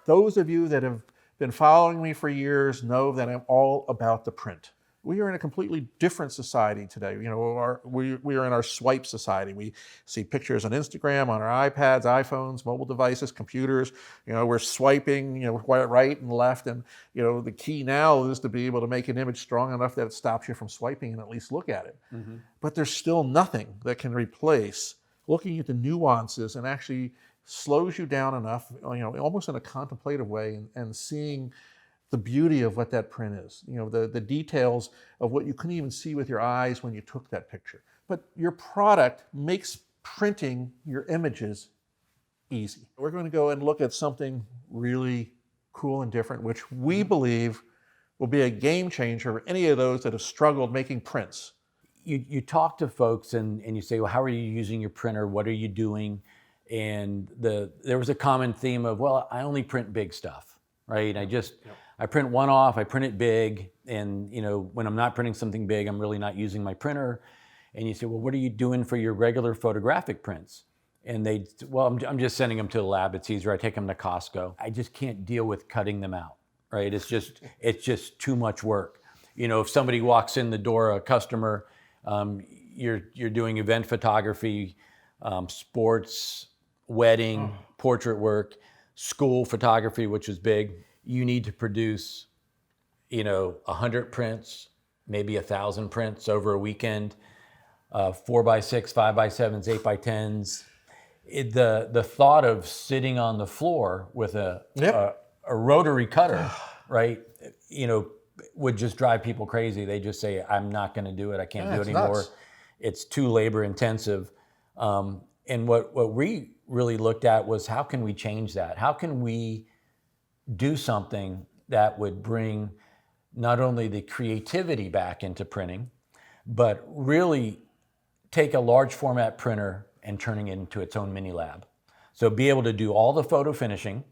Those of you that have been following me for years know that I'm all about the print. We are in a completely different society today. You know, we are in our swipe society. We see pictures on Instagram, on our iPads, iPhones, mobile devices, computers. You know, we're swiping, you know, right and left. And, you know, the key now is to be able to make an image strong enough that it stops you from swiping and at least look at it. Mm-hmm. But there's still nothing that can replace looking at the nuances and actually slows you down enough, you know, almost in a contemplative way, and seeing the beauty of what that print is. You know, the details of what you couldn't even see with your eyes when you took that picture. But your product makes printing your images easy. We're going to go and look at something really cool and different, which we believe will be a game changer for any of those that have struggled making prints. You talk to folks and you say, well, how are you using your printer? What are you doing? And there was a common theme of, well, I only print big stuff, right? I print one off, I print it big, and you know, when I'm not printing something big, I'm really not using my printer. And you say, well, what are you doing for your regular photographic prints? And I'm just sending them to the lab. It's easier. I take them to Costco. I just can't deal with cutting them out, right? It's just too much work. You know, if somebody walks in the door, a customer, you're doing event photography, sports, wedding, portrait work, school photography, which is big. You need to produce, you know, 100 prints, maybe 1,000 prints over a weekend, 4x6, 5x7s, 8x10s. The thought of sitting on the floor with a rotary cutter, right, you know, would just drive people crazy. They just say, I'm not going to do it. I can't do it anymore. Nuts. It's too labor intensive. And what we really looked at was, how can we change that? How can we do something that would bring not only the creativity back into printing, but really take a large format printer and turning it into its own mini lab. So be able to do all the photo finishing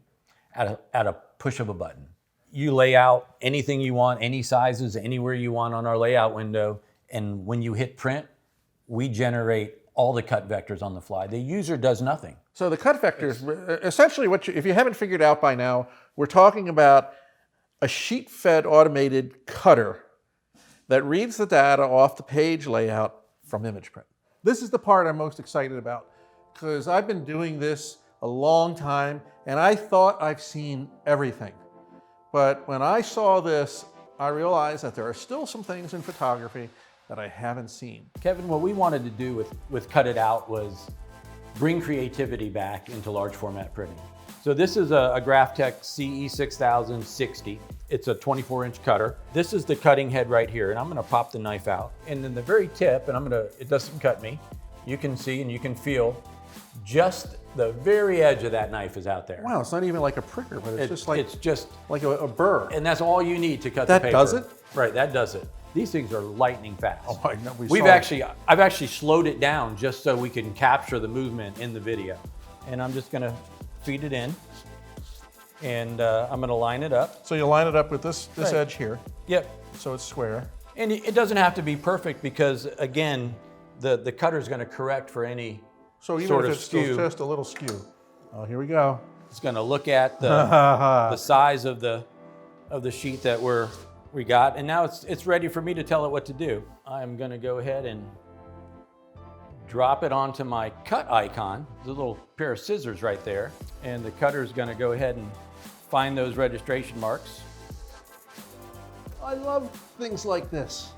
at a push of a button. You lay out anything you want, any sizes, anywhere you want on our layout window. And when you hit print, we generate all the cut vectors on the fly. The user does nothing. So the cut vectors, essentially if you haven't figured out by now, we're talking about a sheet-fed automated cutter that reads the data off the page layout from ImagePrint. This is the part I'm most excited about, because I've been doing this a long time and I thought I've seen everything. But when I saw this, I realized that there are still some things in photography that I haven't seen. Kevin, what we wanted to do with Cut It Out was bring creativity back into large format printing. So this is a Graphtec CE6060. It's a 24-inch cutter. This is the cutting head right here, and I'm gonna pop the knife out. And then the very tip, and it doesn't cut me, you can see and you can feel just the very edge of that knife is out there. Wow, it's not even like a pricker, but it's just like a burr. And that's all you need to cut the paper. That does it? Right, that does it. These things are lightning fast. Oh my God, I've actually slowed it down just so we can capture the movement in the video. And I'm just gonna feed it in, and I'm gonna line it up. So you line it up with this right. edge here. Yep. So it's square. And it doesn't have to be perfect, because again, the cutter's gonna correct for any so even sort if of it's skew. just a little skew. Oh, here we go. It's gonna look at the size of the sheet that we got, and now it's ready for me to tell it what to do. I'm gonna go ahead and drop it onto my cut icon. There's a little pair of scissors right there, and the cutter is gonna go ahead and find those registration marks. I love things like this.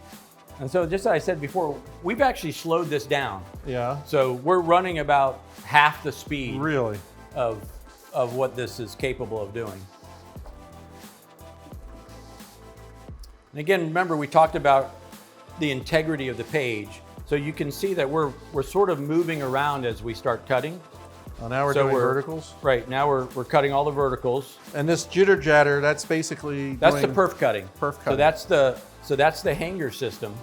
And so just as I said before, we've actually slowed this down. Yeah. So we're running about half the speed really of what this is capable of doing. And again, remember we talked about the integrity of the page. So you can see that we're sort of moving around as we start cutting. Well, now we're doing verticals? Right, now we're cutting all the verticals. And this jitter jatter, that's basically the perf cutting. Perf cutting. So that's the hanger system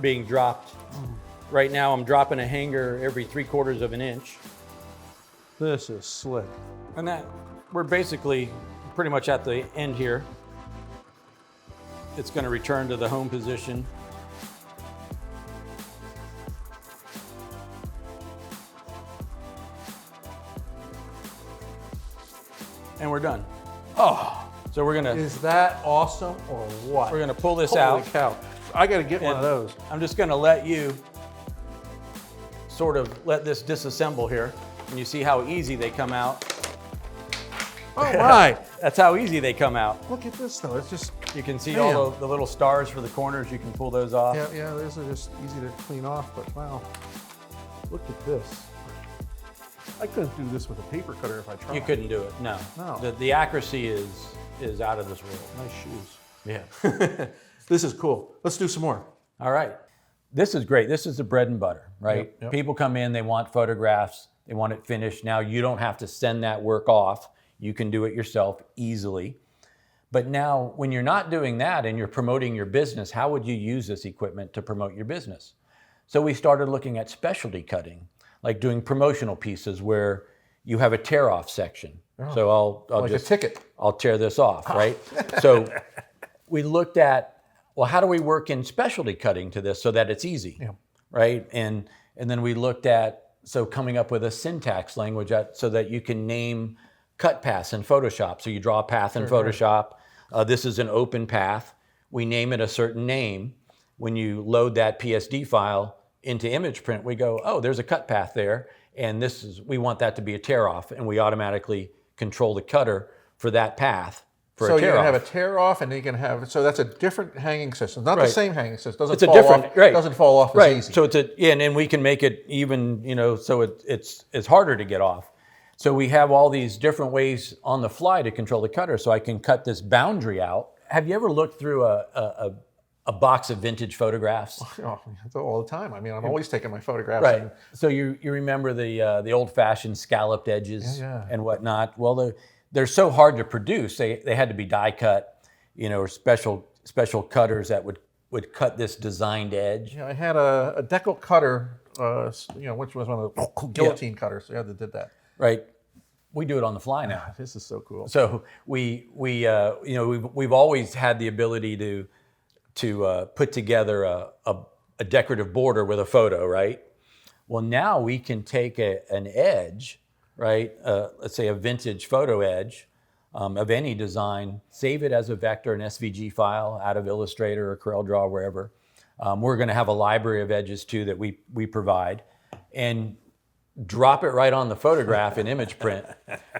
being dropped. Right now I'm dropping a hanger every 3/4 of an inch. This is slick. And that, we're basically pretty much at the end here. It's gonna return to the home position. and we're done. Oh, So we're gonna is that awesome or what? pull this Holy out. cow. I got to get one of those. I'm just gonna let you sort of let this disassemble here, and you see how easy they come out. Oh my. That's how easy they come out. Look at this though. It's just, You can see Damn. all the little stars for the corners. You can pull those off. yeah, those are just easy to clean off, but wow. Look at this. I couldn't do this with a paper cutter if I tried. You couldn't do it, no. No. The accuracy is out of this world. Nice shoes. Yeah. This is cool. Let's do some more. All right. This is great. This is the bread and butter, right? Yep, yep. People come in, they want photographs, they want it finished. Now you don't have to send that work off. You can do it yourself easily. But now when you're not doing that and you're promoting your business, how would you use this equipment to promote your business? So we started looking at specialty cutting, like doing promotional pieces where you have a tear off section. So I'll Like just a ticket. I'll tear this off, right? So we looked at, well, how do we work in specialty cutting to this so that it's easy, right? And then we looked at, so coming up with a syntax language so that you can name cut paths in Photoshop. So you draw a path in Photoshop. This is an open path. We name it a certain name. When you load that PSD file into ImagePrint, we go, oh, there's a cut path there. And we want that to be a tear off. And we automatically control the cutter for that path for So a tear you can off. have a tear off, and you can have, so that's a different hanging system. Not the Right. same hanging system. Doesn't It's a fall different, off, right. Doesn't fall off Right. as easy. So and we can make it even, so it's harder to get off. So we have all these different ways on the fly to control the cutter. So I can cut this boundary out. Have you ever looked through a box of vintage photographs? Oh, all the time. I mean, I'm always taking my photographs. Right. And, So you remember the old-fashioned scalloped edges and whatnot. Well, they're so hard to produce. They had to be die cut, or special cutters that would cut this designed edge. I had a decal cutter, which was one of the guillotine cutters. So yeah, that did that. Right. We do it on the fly now. This is so cool. So we've always had the ability to put together a decorative border with a photo, right? Well, now we can take an edge, right? Let's say a vintage photo edge of any design, save it as a vector, an SVG file out of Illustrator or CorelDRAW, wherever. We're going to have a library of edges too that we provide, and drop it right on the photograph in ImagePrint.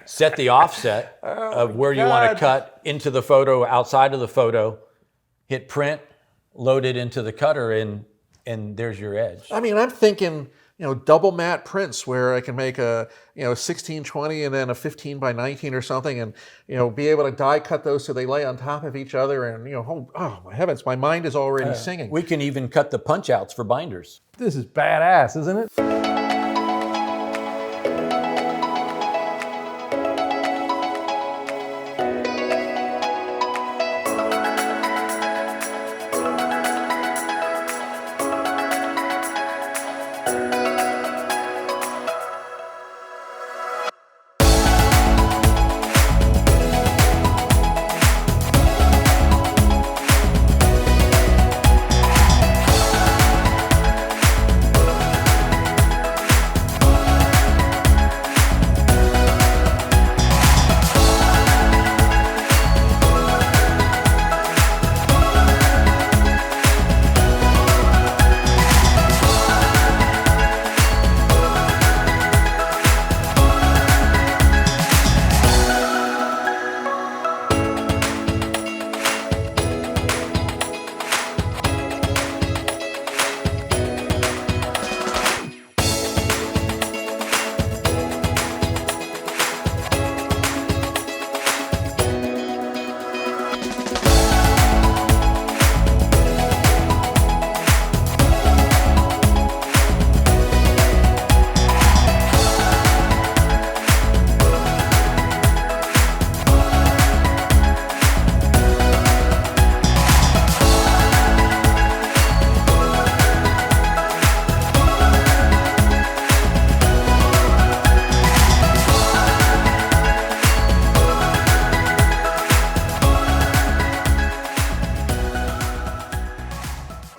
Set the offset of where you want to cut into the photo, outside of the photo. Hit print, load it into the cutter, and there's your edge. I mean, I'm thinking, double matte prints where I can make a, 1620 and then a 15 by 19 or something, and, be able to die cut those so they lay on top of each other, and, oh my heavens, my mind is already singing. We can even cut the punch outs for binders. This is badass, isn't it?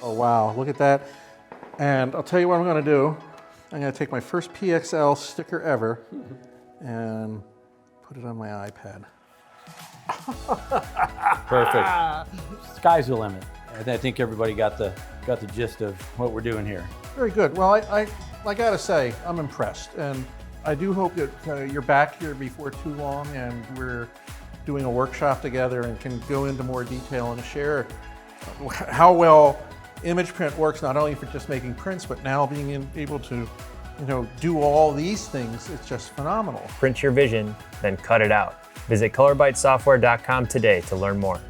Wow, look at that. And I'll tell you what I'm going to do. I'm going to take my first PXL sticker ever and put it on my iPad. Perfect. Sky's the limit. I think everybody got the gist of what we're doing here. Very good. Well, I got to say, I'm impressed. And I do hope that you're back here before too long and we're doing a workshop together and can go into more detail and share how well ImagePrint works, not only for just making prints, but now being able to, do all these things. It's just phenomenal. Print your vision, then cut it out. Visit colorbytesoftware.com today to learn more.